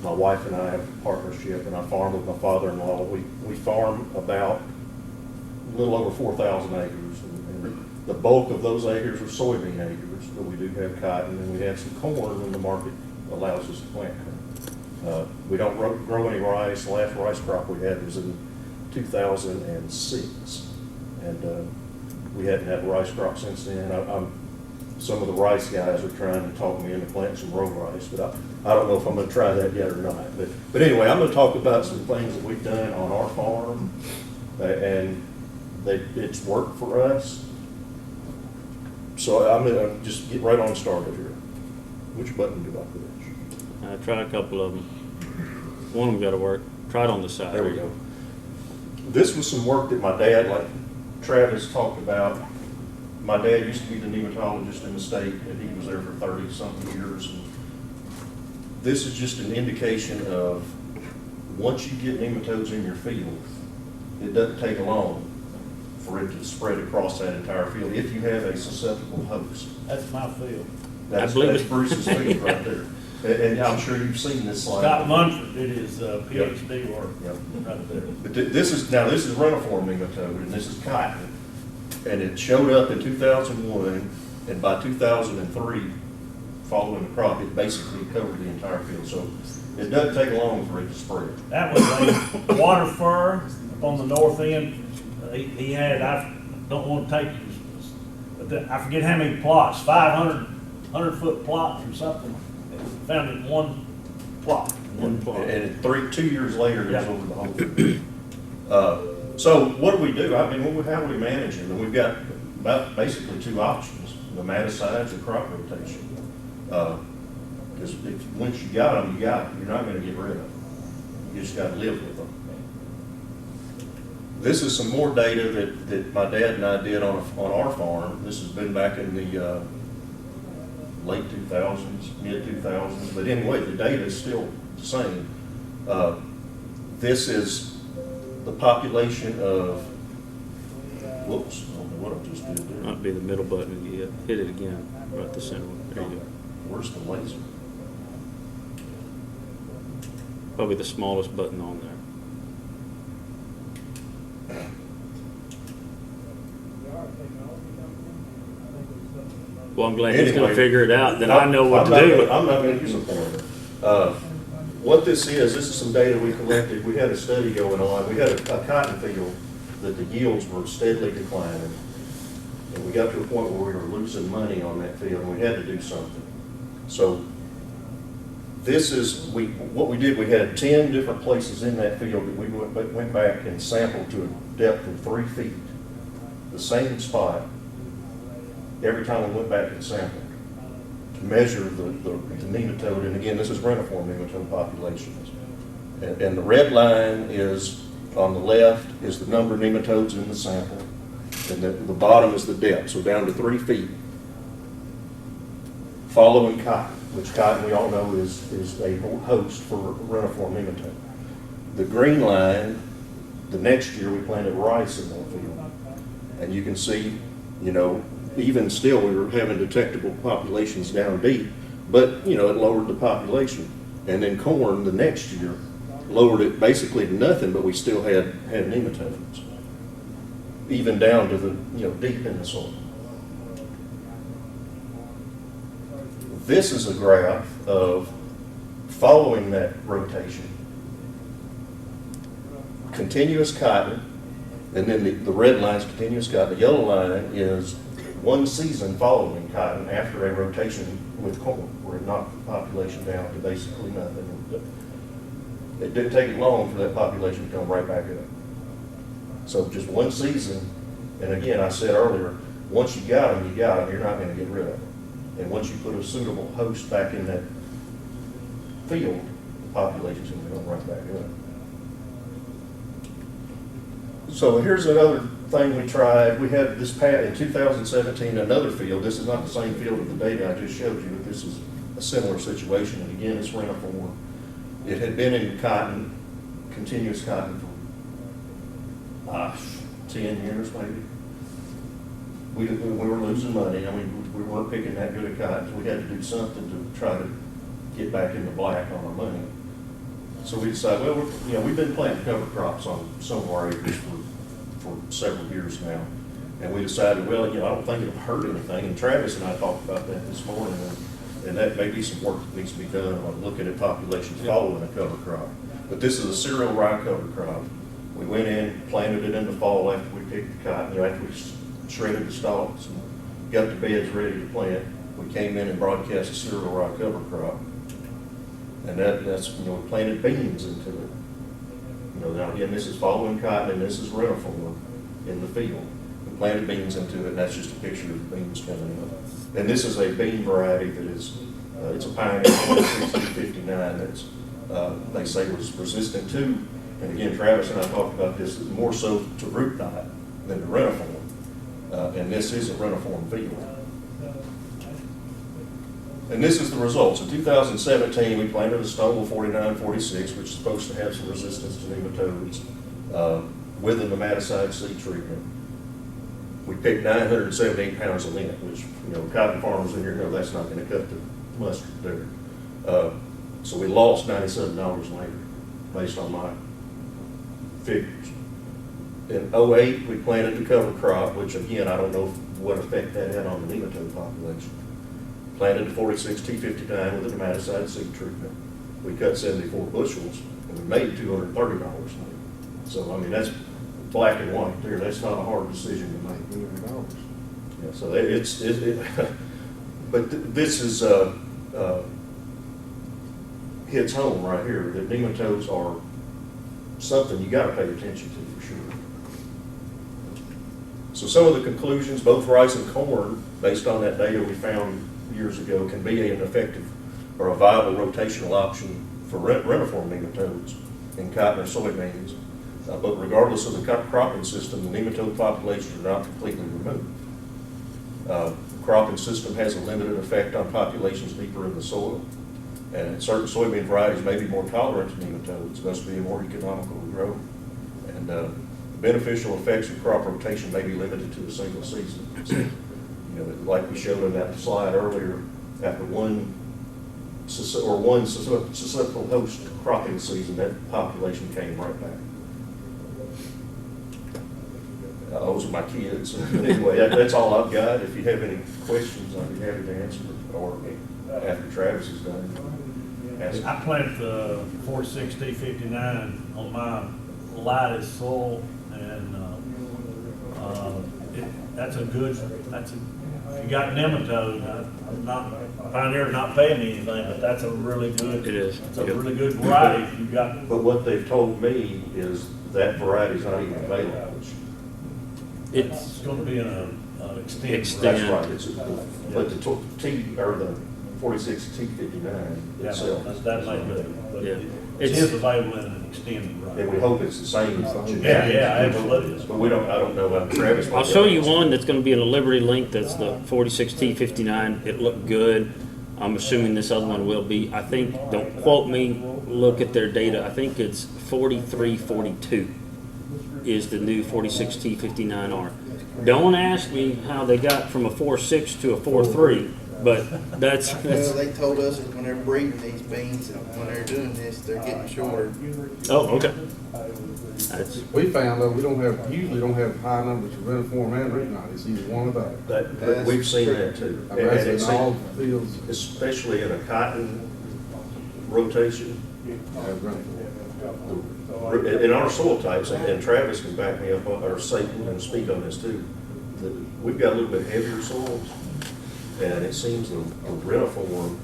my wife and I have a partnership, and I farm with my father-in-law. We farm about a little over 4,000 acres. And the bulk of those acres are soybean acres, but we do have cotton, and we have some corn when the market allows us to plant corn. We don't grow any rice. The last rice crop we had was in 2006, and we hadn't had a rice crop since then. Some of the rice guys are trying to talk me into planting some row rice, but I don't know if I'm going to try that yet or not. But anyway, I'm going to talk about some things that we've done on our farm, and it's worked for us. So I'm going to just get right on started here. Which button do I push? I tried a couple of them. One of them got to work. Try it on the side. There we go. This was some work that my dad, like Travis talked about. My dad used to be the nematologist in the state, and he was there for 30-something years. And this is just an indication of once you get nematodes in your field, it doesn't take long for it to spread across that entire field if you have a susceptible host. That's my field. That's Bruce's field right there. And I'm sure you've seen this slide. Scott Munford did his PhD work right there. But this is reniform nematode, and this is cotton. And it showed up in 2001, and by 2003, following the crop, it basically covered the entire field. So it doesn't take long for it to spread. That was a water fur up on the north end. He had, I don't want to take, but I forget how many plots, 100-foot plots or something. Found it in one plot. And 2 years later, it was over the whole thing. So what do we do? I mean, how do we manage it? And we've got about basically two options: nematicides and crop rotation. Because once you got them, you got them. You're not going to get rid of them. You just got to live with them. This is some more data that my dad and I did on our farm. This has been back in the late 2000s, mid 2000s. But anyway, the data is still the same. This is the population of, whoops, I don't know what I just did there. Might be the middle button. You hit it again, right the center one. There you go. Where's the laser? Probably the smallest button on there. Well, I'm glad he's going to figure it out. Then I know what to do. I'm not going to disappoint him. What this is some data we collected. We had a study going on. We had a cotton field that the yields were steadily declining. And we got to a point where we were losing money on that field, and we had to do something. So this is, what we did, we had 10 different places in that field that we went back and sampled to a depth of 3 feet, the same spot, every time we went back and sampled to measure the nematode. And again, this is reniform nematode populations. And the red line is, on the left, is the number of nematodes in the sample. And the bottom is the depth, so down to 3 feet. Following cotton, which cotton we all know is a host for reniform nematode. The green line, the next year we planted rice in that field. And you can see, even still, we were having detectable populations down deep, but, it lowered the population. And then corn the next year lowered it basically to nothing, but we still had nematodes, even down to the, deep in the soil. This is a graph of following that rotation. Continuous cotton, and then the red line is continuous cotton. The yellow line is one season following cotton after a rotation with corn, where it knocked the population down to basically nothing. It didn't take long for that population to come right back up. So just one season, and again, I said earlier, once you got them, you're not going to get rid of them. And once you put a suitable host back in that field, the population's going to come right back up. So here's another thing we tried. We had this in 2017, another field. This is not the same field of the data I just showed you, but this is a similar situation. And again, it's reniform. It had been in cotton, continuous cotton for 10 years maybe. We were losing money. I mean, we weren't picking that good of cotton. So we had to do something to try to get back in the black on our money. So we decided, well, we've been planting cover crops on some of our acres for several years now. And we decided, well, I don't think it'll hurt anything. And Travis and I talked about that this morning, and that may be some work that needs to be done on looking at populations following a cover crop. But this is a cereal rye cover crop. We went in, planted it in the fall after we picked the cotton, after we shredded the stalks and got the beds ready to plant. We came in and broadcast a cereal rye cover crop. And that's, we planted beans into it. Now again, this is following cotton and this is reniform in the field. We planted beans into it, and that's just a picture of the beans coming up. And this is a bean variety that is, it's a Pioneer 4659 that's, they say was resistant to, and again, Travis and I talked about this, more so to root knot than to reniform. And this is a reniform field. And this is the results. In 2017, we planted a Stonewall 4946, which is supposed to have some resistance to nematodes, with a nematicide seed treatment. We picked 978 pounds of lint, which, cotton farmers in here know that's not going to cut the mustard there. So we lost $97 an acre, based on my figures. In 08, we planted the cover crop, which again, I don't know what effect that had on the nematode population. Planted the 46T59 with a nematicide seed treatment. We cut 74 bushels, and we made $230 an acre. So, that's black and white there. That's not a hard decision to make. Yeah, so but this is, hits home right here, that nematodes are something you gotta pay attention to for sure. So some of the conclusions, both rice and corn, based on that data we found years ago, can be an effective or a viable rotational option for reniform nematodes in cotton or soybeans. But regardless of the cropping system, the nematode populations are not completely removed. The cropping system has a limited effect on populations deeper in the soil. And certain soybean varieties may be more tolerant to nematodes, thus being more economical to grow. And the beneficial effects of crop rotation may be limited to a single season. So, like we showed in that slide earlier, after one susceptible host cropping season, that population came right back. Those are my kids. But anyway, that's all I've got. If you have any questions, I'd be happy to answer, or after Travis is done. I planted the 46T59 on my lightest soil, and if you got nematode, Pioneer not paying me anything, but that's a really good. It is. It's a really good variety if you got. But what they've told me is that variety's not even available. It's going to be an extended. That's right. But the T or the 46T59 itself. That might be, but Yeah. it is available in an extended variety. And we hope it's the same. Yeah, absolutely. But I don't know about Travis. I'll show you one that's going to be in a Liberty link. That's the 46T59. It looked good. I'm assuming this other one will be. I think, don't quote me, look at their data. I think it's 4342 is the new 46T59R. Don't ask me how they got from a 4.6 to a 4.3, but that's Well, they told us that when they're breeding these beans and when they're doing this, they're getting shorter. oh, okay. We found though, usually don't have high numbers of reniform and root knot. It's either one or the other. But we've seen that too. I mean, And that's it's in all fields. especially in a cotton rotation. have reniform. In our soil types, and Travis can back me up, or say and speak on this too, that we've got a little bit heavier soils, and it seems the reniform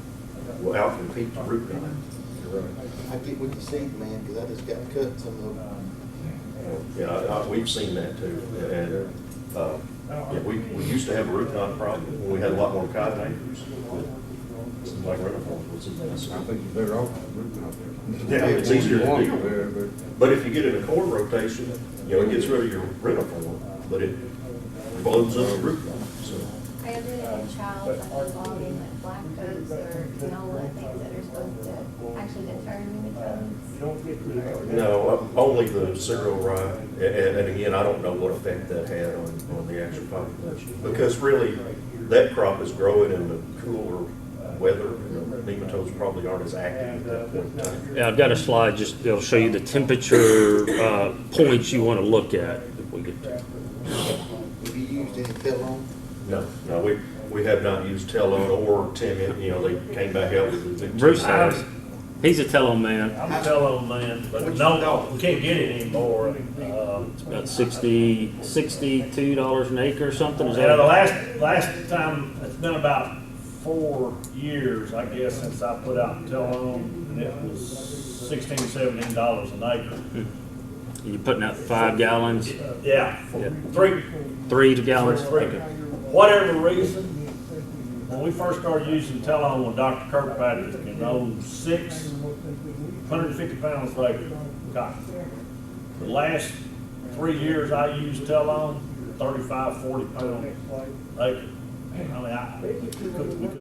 will outcompete the root knot. I get with the seed man, because I just got cut some of them. Yeah, we've seen that too, and we used to have a root knot problem when we had a lot more cotton acres. It seems like reniform was a mess. I think you're better off with root knot there. Yeah, it's easier to deal there, with. But if you get in a corn rotation, it gets rid of your reniform, but it blows up the root knot. So I have been in trials involving like black coats or canola, things that are supposed to actually deter nematodes. no, only the cereal rye, and again, I don't know what effect that had on the actual population, because really that crop is growing in the cooler weather, nematodes probably aren't as active at that point in time. Yeah, I've got a slide, just, it'll show you the temperature, points you wanna look at if we get there. Have you used any Telon? No, we have not used Telone or Tim, you know, they came back out with the. Bruce has. He's a tell-on man. I'm a tell-on man, but no, we can't get it anymore. It's about $62 an acre or something, is Yeah, the that? last time, it's been about 4 years, I guess, since I put out tell-on, and it was $16, $17 an acre. You're putting out 5 gallons, Yeah, for Yeah. 3 3 gallons? Three. Okay. Whatever reason, when we first started using Telon with Dr. Kirkpatrick in 06, 150 pounds per acre cotton. The last 3 years I used Telon, 35, 40 pounds acre. I mean, we could